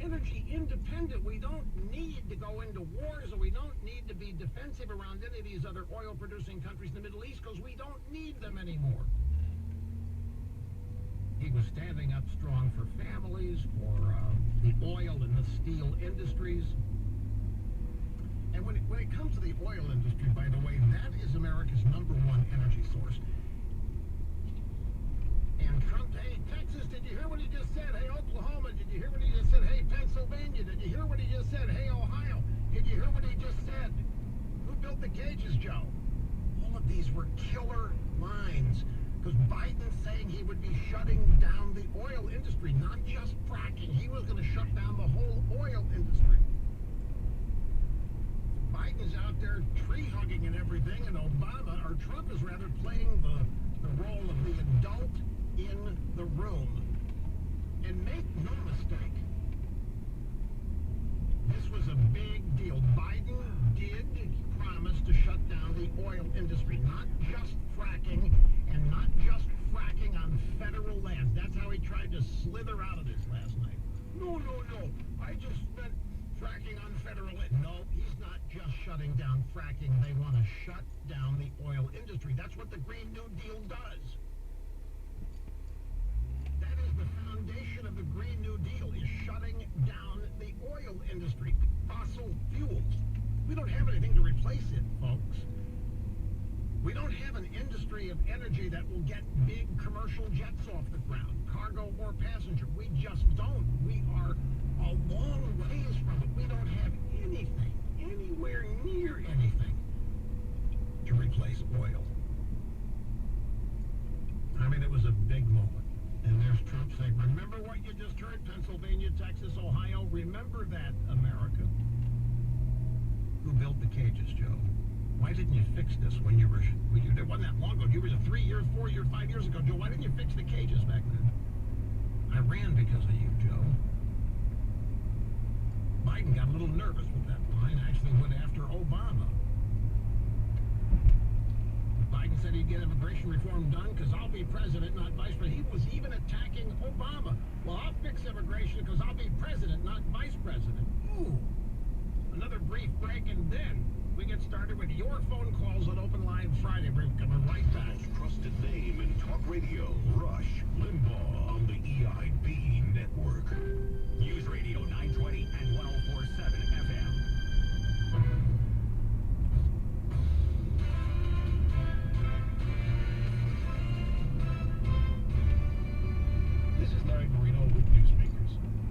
energy independent. We don't need to go into wars, or we don't need to be defensive around any of these other oil-producing countries in the Middle East, because we don't need them anymore. He was standing up strong for families, for the oil and the steel industries. And when it comes to the oil industry, by the way, that is America's #1 energy source. And Trump, hey, Texas, did you hear what he just said? Hey, Oklahoma, did you hear what he just said? Hey, Pennsylvania, did you hear what he just said? Hey, Ohio, did you hear what he just said? Who built the cages, Joe? All of these were killer lines, because Biden's saying he would be shutting down the oil industry, not just fracking. He was going to shut down the whole oil industry. Biden's out there tree-hugging and everything, and Obama, or Trump, is rather playing the role of the adult in the room. And make no mistake, this was a big deal. Biden did promise to shut down the oil industry, not just fracking, and not just fracking on federal lands. That's how he tried to slither out of this last night. No, I just meant fracking on federal land. No, he's not just shutting down fracking. They want to shut down the oil industry. That's what the Green New Deal does. That is the foundation of the Green New Deal, is shutting down the oil industry. Fossil fuels. We don't have anything to replace it, folks. We don't have an industry of energy that will get big commercial jets off the ground, cargo or passenger. We just don't. We are a long ways from it. We don't have anything, anywhere near anything, to replace oil. I mean, it was a big moment. And there's Trump saying, remember what you just heard, Pennsylvania, Texas, Ohio? Remember that, America. Who built the cages, Joe? Why didn't you fix this when you were, it wasn't that long ago. You were 3 years, 4 years, 5 years ago, Joe. Why didn't you fix the cages back then? I ran because of you, Joe. Biden got a little nervous with that line, actually went after Obama. Biden said he'd get immigration reform done because I'll be president, not vice president. He was even attacking Obama. Well, I'll fix immigration because I'll be president, not vice president. Ooh. Another brief break, and then we get started with your phone calls on Open Line Friday. We're coming right back. The most trusted name in talk radio, Rush Limbaugh on the EIB network.